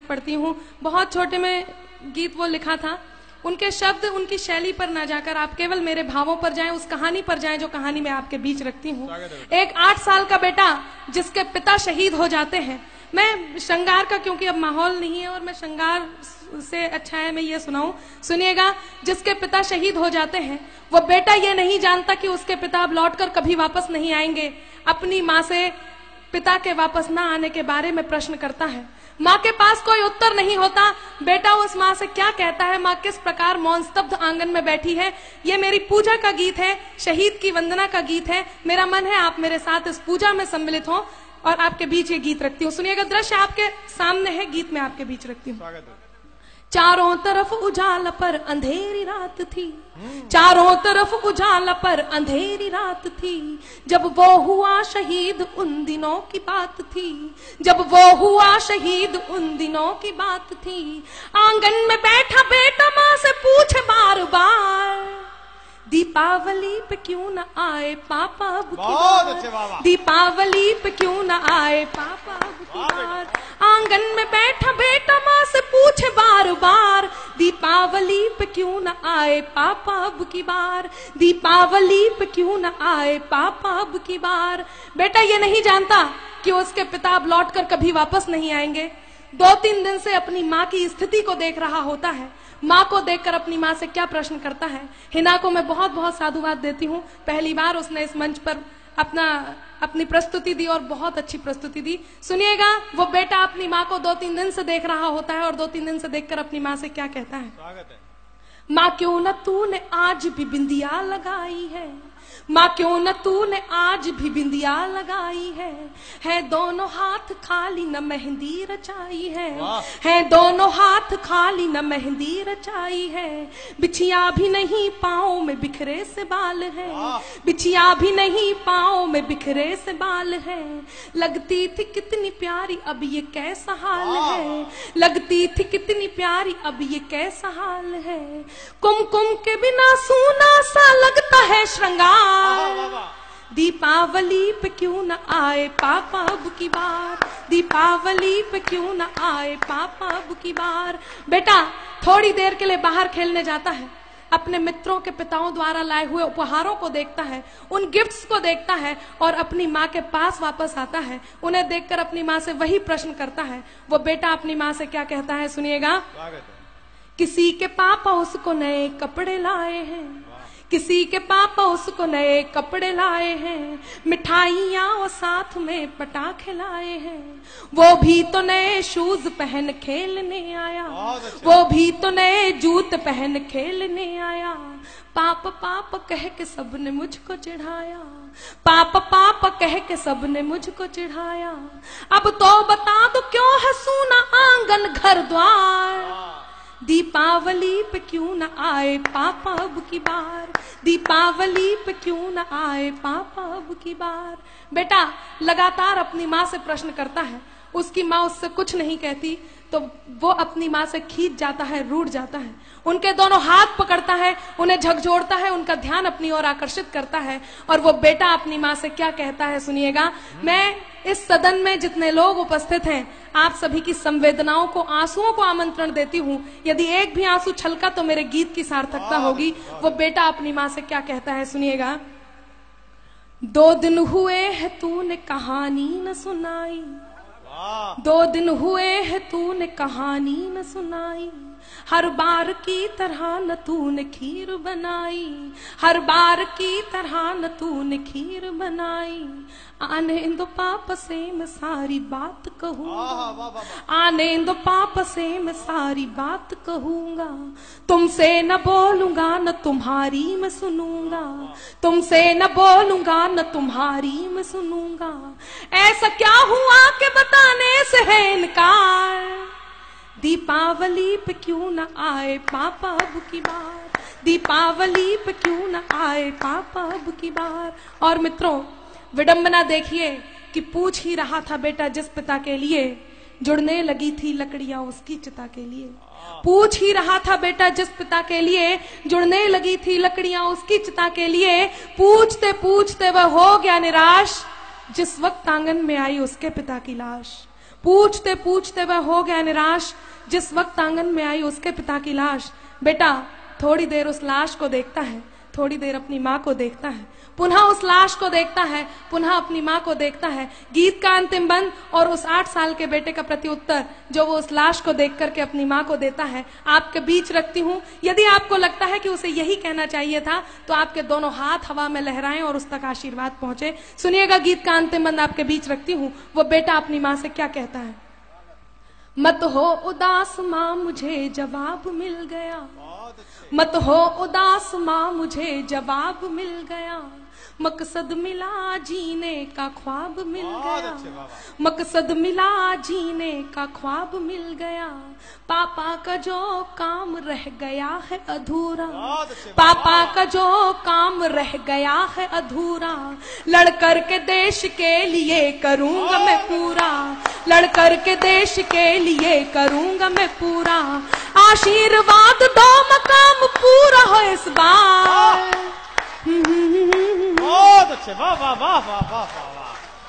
पढ़ती हूँ। बहुत छोटे में गीत वो लिखा था। उनके शब्द, उनकी शैली पर ना जाकर आप केवल मेरे भावों पर जाएं, उस कहानी पर जाएं जो कहानी मैं आपके बीच रखती हूँ। एक 8 साल का बेटा जिसके पिता शहीद हो जाते हैं। मैं श्रृंगार का, क्योंकि अब माहौल नहीं है और मैं श्रृंगार से अच्छा है मैं ये सुनाऊं, सुनिएगा। जिसके पिता शहीद हो जाते हैं, वो बेटा ये नहीं जानता कि उसके पिता अब लौटकर कभी वापस नहीं आएंगे। अपनी माँ से पिता के वापस ना आने के बारे में प्रश्न करता है। माँ के पास कोई उत्तर नहीं होता। बेटा उस माँ से क्या कहता है, माँ किस प्रकार मौन स्तब्ध आंगन में बैठी है। ये मेरी पूजा का गीत है, शहीद की वंदना का गीत है। मेरा मन है आप मेरे साथ इस पूजा में सम्मिलित हो और आपके बीच ये गीत रखती हूँ। सुनिएगा, दृश्य आपके सामने है, गीत में आपके बीच रखती हूँ। चारों तरफ उजाला पर अंधेरी रात थी, चारों तरफ उजाला पर अंधेरी रात थी। जब वो हुआ शहीद उन दिनों की बात थी, जब वो हुआ शहीद उन दिनों की बात थी। आंगन में बैठा बेटा माँ से पूछे बार बार, दीपावली पे क्यों न आए पापा अब की बार, दीपावली पे क्यों न आए पापा अब की बार। आंगन में बैठा बेटा माँ से पूछे बार बार, दीपावली पे क्यों न आए पापा अब की बार, दीपावली पे क्यों न आए पापा अब की बार। बेटा ये नहीं जानता कि उसके पिता अब लौटकर कभी वापस नहीं आएंगे। 2-3 दिन से अपनी माँ की स्थिति को देख रहा होता है। माँ को देखकर अपनी माँ से क्या प्रश्न करता है। हिना को मैं बहुत बहुत साधुवाद देती हूँ। पहली बार उसने इस मंच पर अपनी प्रस्तुति दी और बहुत अच्छी प्रस्तुति दी। सुनिएगा, वो बेटा अपनी माँ को 2-3 दिन से देख रहा होता है और 2-3 दिन से देखकर अपनी माँ से क्या कहता है। स्वागत है। माँ क्यों न तूने आज भी बिंदिया लगाई है, माँ क्यों न तूने आज भी बिंदिया लगाई है दोनों हाथ खाली न मेहंदी रचाई है दोनों हाथ खाली न मेहंदी रचाई है। बिछिया भी नहीं पाँव में बिखरे से बाल है, बिछिया भी नहीं पाँव में बिखरे से बाल है। लगती थी कितनी प्यारी अब ये कैसा हाल है, लगती थी कितनी प्यारी अब ये कैसा हाल है। कुमकुम के बिना सूना सा लगता है श्रृंगार, दीपावली पे क्यों न आए पापा अब की बार, दीपावली पे क्यों न आए पापा अब की बार। बेटा थोड़ी देर के लिए बाहर खेलने जाता है, अपने मित्रों के पिताओं द्वारा लाए हुए उपहारों को देखता है, उन गिफ्ट्स को देखता है और अपनी माँ के पास वापस आता है। उन्हें देखकर अपनी माँ से वही प्रश्न करता है। वो बेटा अपनी माँ से क्या कहता है, सुनिएगा। किसी के पापा उसको नए कपड़े लाए हैं, किसी के पापा उसको नए कपड़े लाए हैं, मिठाइयाँ और साथ में पटाखे लाए हैं। वो भी तो नए शूज पहन खेलने आया, वो भी तो नए जूते पहन खेलने आया। पाप पाप कह के सबने मुझको चिढ़ाया, पाप पाप कह के सबने मुझको चिढ़ाया। अब तो बता दो क्यों है सूना आंगन घर द्वार, दीपावली पे क्यों न आए पापा अब की बार, दीपावली पे क्यों न आए पापा अब की बार। बेटा लगातार अपनी माँ से प्रश्न करता है। उसकी माँ उससे कुछ नहीं कहती तो वो अपनी माँ से खींच जाता है, रूठ जाता है। उनके दोनों हाथ पकड़ता है, उन्हें झकझोरता है, उनका ध्यान अपनी ओर आकर्षित करता है। और वो बेटा अपनी माँ से क्या कहता है, सुनिएगा। मैं इस सदन में जितने लोग उपस्थित हैं, आप सभी की संवेदनाओं को, आंसुओं को आमंत्रण देती हूँ। यदि एक भी आंसू छलका तो मेरे गीत की सार्थकता होगी। वो बेटा अपनी माँ से क्या कहता है, सुनिएगा। 2 दिन हुए है तूने कहानी न सुनाई, 2 दिन हुए है तूने कहानी न सुनाई। हर बार की तरह न तूने खीर बनाई, हर बार की तरह न तूने खीर बनाई। आने दो पाप से मैं सारी बात कहूँगा, आने दो पाप से मैं सारी बात कहूँगा। तुमसे न बोलूंगा न तुम्हारी मैं सुनूंगा, तुमसे न बोलूंगा न तुम्हारी मैं सुनूंगा। ऐसा क्या हुआ कि बताने से है इनकार, दीपावली पे क्यों न आए पापा अब की बार, दीपावली पे क्यों न आए पापा अब की बार। और मित्रों विडंबना देखिए कि पूछ ही रहा था बेटा जिस पिता के लिए, जुड़ने लगी थी लकड़ियां उसकी चिता के लिए। पूछ ही रहा था बेटा जिस पिता के लिए, जुड़ने लगी थी लकड़ियां उसकी चिता के लिए। पूछते पूछते वह हो गया निराश, जिस वक्त आंगन में आई उसके पिता की लाश। पूछते पूछते वह हो गया निराश। जिस वक्त आंगन में आई उसके पिता की लाश। बेटा थोड़ी देर उस लाश को देखता है, थोड़ी देर अपनी माँ को देखता है, पुनः उस लाश को देखता है, पुनः अपनी माँ को देखता है। गीत का अंतिम बंद और उस 8 साल के बेटे का प्रत्युत्तर जो वो उस लाश को देख करके अपनी माँ को देता है, आपके बीच रखती हूँ। यदि आपको लगता है कि उसे यही कहना चाहिए था तो आपके दोनों हाथ हवा में लहराएं और उस तक आशीर्वाद पहुंचे। सुनिएगा गीत का अंतिम बंद आपके बीच रखती हूँ। वो बेटा अपनी माँ से क्या कहता है। मत हो उदास माँ मुझे जवाब मिल गया, मत हो उदास माँ मुझे जवाब मिल गया, मकसद मिला जीने का ख्वाब मिल गया, मकसद मिला जीने का ख्वाब मिल गया। पापा का जो काम रह गया है अधूरा, पापा का जो काम रह गया है अधूरा, लड़कर के देश के लिए करूंगा मैं पूरा, लड़कर के देश के लिए करूंगा मैं पूरा। आशीर्वाद दो मकाम पूरा हो इस बार। बहुत अच्छे, वाह वाह वाह वाह वाह।